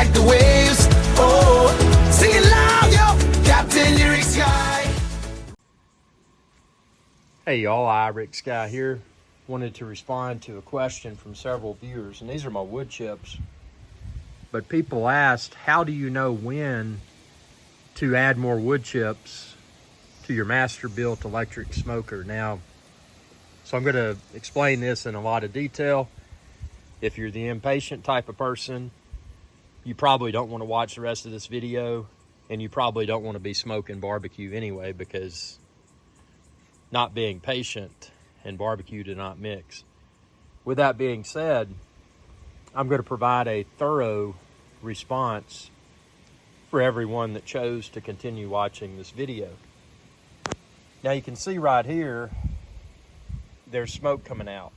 like the waves. Oh, sing it loud, yo, Captain IrixGuy. Hey y'all, IrixGuy here. Wanted to respond to a question from several viewers, and these are my wood chips. But people asked, how do you know when to add more wood chips to your Masterbuilt electric smoker? Now, so I'm going to explain this in a lot of detail. If you're the impatient type of person, you probably don't want to watch the rest of this video, and you probably don't want to be smoking barbecue anyway, because not being patient and barbecue do not mix. With that being said, I'm going to provide a thorough response for everyone that chose to continue watching this video. Now you can see right here, there's smoke coming out.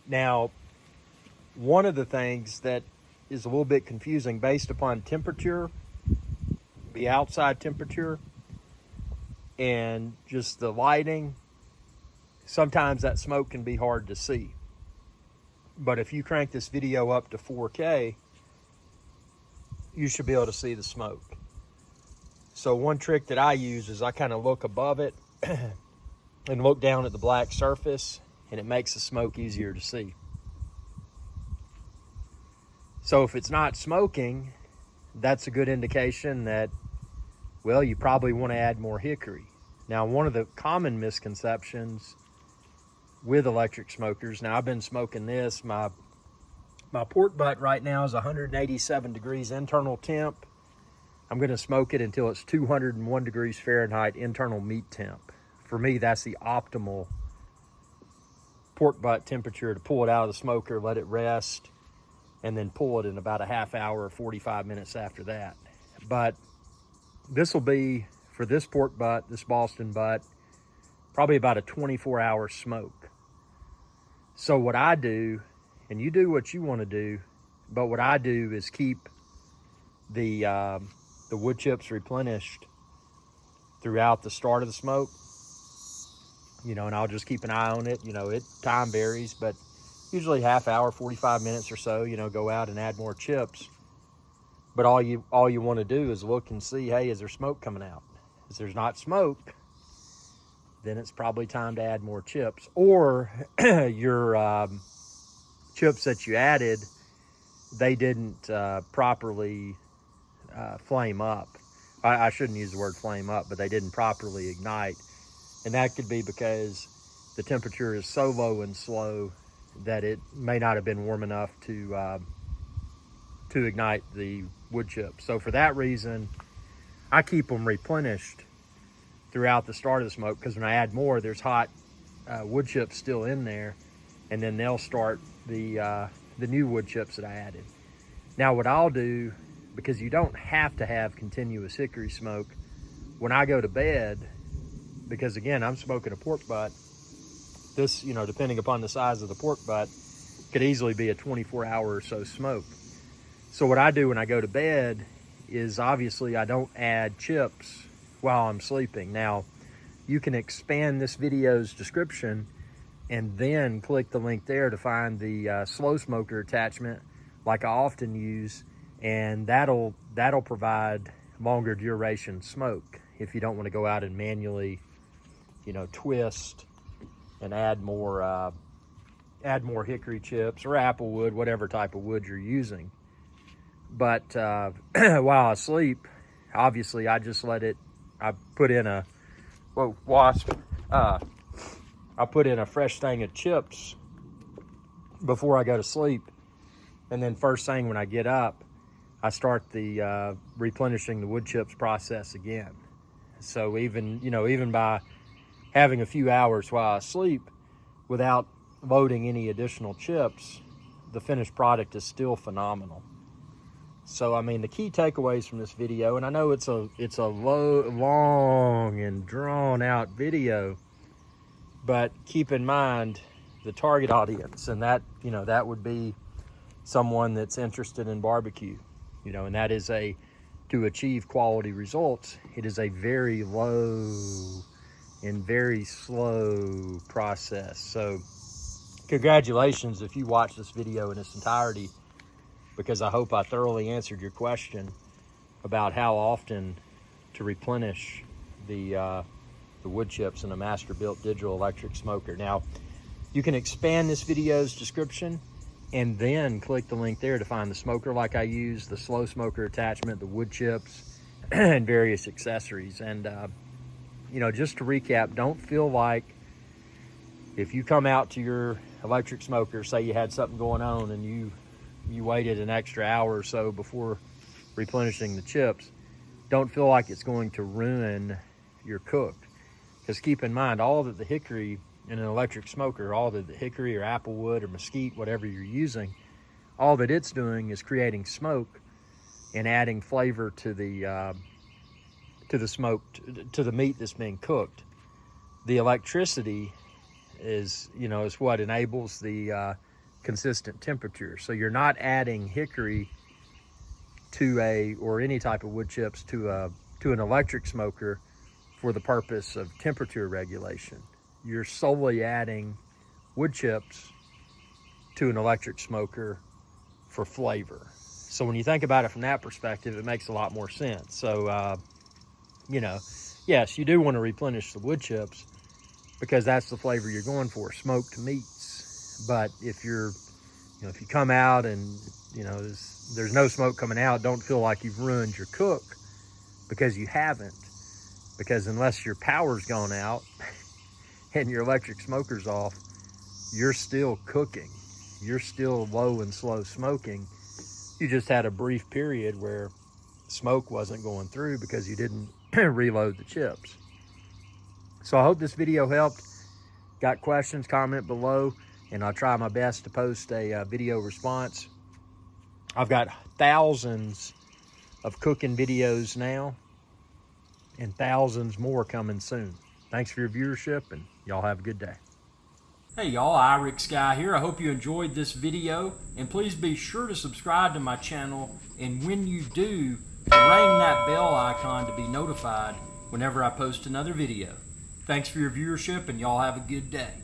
Now, one of the things that is a little bit confusing based upon temperature, the outside temperature, and just the lighting, sometimes that smoke can be hard to see. But if you crank this video up to 4K, you should be able to see the smoke. So one trick that I use is I kind of look above it and look down at the black surface, and it makes the smoke easier to see. So if it's not smoking, that's a good indication that, well, you probably want to add more hickory. Now, one of the common misconceptions with electric smokers, now I've been smoking this, my pork butt right now is 187 degrees internal temp. I'm going to smoke it until it's 201 degrees Fahrenheit internal meat temp. For me, that's the optimal pork butt temperature to pull it out of the smoker, let it rest, and then pull it in about a half hour or 45 minutes after that. But this will be, for this pork butt, this Boston butt, probably about a 24-hour smoke. So what I do, and you do what you want to do, but what I do is keep the wood chips replenished throughout the start of the smoke. You know, and I'll just keep an eye on it. You know, time varies, but usually half hour, 45 minutes or so, you know, go out and add more chips. But all you want to do is look and see, hey, is there smoke coming out? If there's not smoke, then it's probably time to add more chips. Or your chips that you added, they didn't properly flame up. I shouldn't use the word flame up, but they didn't properly ignite. And that could be because the temperature is so low and slow that it may not have been warm enough to ignite the wood chips. So for that reason, I keep them replenished throughout the start of the smoke, because when I add more, there's hot wood chips still in there, and then they'll start the new wood chips that I added. Now what I'll do, because you don't have to have continuous hickory smoke, when I go to bed, because again, I'm smoking a pork butt, this, you know, depending upon the size of the pork butt, could easily be a 24-hour or so smoke. So what I do when I go to bed is, obviously I don't add chips while I'm sleeping. Now, you can expand this video's description and then click the link there to find the slow smoker attachment like I often use, and that'll provide longer duration smoke if you don't want to go out and manually, you know, twist and add more hickory chips or apple wood, whatever type of wood you're using. But while I sleep, obviously I just let it, I put in a, whoa, wasp, I put in a fresh thing of chips before I go to sleep. And then first thing when I get up, I start the replenishing the wood chips process again. So even by having a few hours while I sleep without loading any additional chips, the finished product is still phenomenal. So, I mean, the key takeaways from this video, and I know it's a long and drawn out video, but keep in mind the target audience, and that, you know, that would be someone that's interested in barbecue, you know, and that is to achieve quality results, it is a very low and very slow process. So congratulations if you watch this video in its entirety. because I hope I thoroughly answered your question about how often to replenish the wood chips in a Masterbuilt digital electric smoker. Now, you can expand this video's description and then click the link there to find the smoker like I use, the slow smoker attachment, the wood chips, and various accessories. And you know, just to recap, don't feel like if you come out to your electric smoker, say you had something going on and you waited an extra hour or so before replenishing the chips, don't feel like it's going to ruin your cook. Because keep in mind, all that the hickory in an electric smoker, all that the hickory or apple wood or mesquite, whatever you're using, all that it's doing is creating smoke and adding flavor to the smoke, to the meat that's being cooked. The electricity is what enables the consistent temperature. So you're not adding hickory or any type of wood chips to an electric smoker for the purpose of temperature regulation. You're solely adding wood chips to an electric smoker for flavor. So when you think about it from that perspective, it makes a lot more sense. So, yes, you do want to replenish the wood chips because that's the flavor you're going for, smoked meats. But if you come out and, there's no smoke coming out, don't feel like you've ruined your cook, because you haven't. Because unless your power's gone out and your electric smoker's off, you're still cooking. You're still low and slow smoking. You just had a brief period where smoke wasn't going through because you didn't reload the chips. So I hope this video helped. Got questions, comment below, and I'll try my best to post a video response. I've got thousands of cooking videos now and thousands more coming soon. Thanks for your viewership, and y'all have a good day. Hey y'all, IrixGuy here. I hope you enjoyed this video, and please be sure to subscribe to my channel, and when you do, ring that bell icon to be notified whenever I post another video. Thanks for your viewership, and y'all have a good day.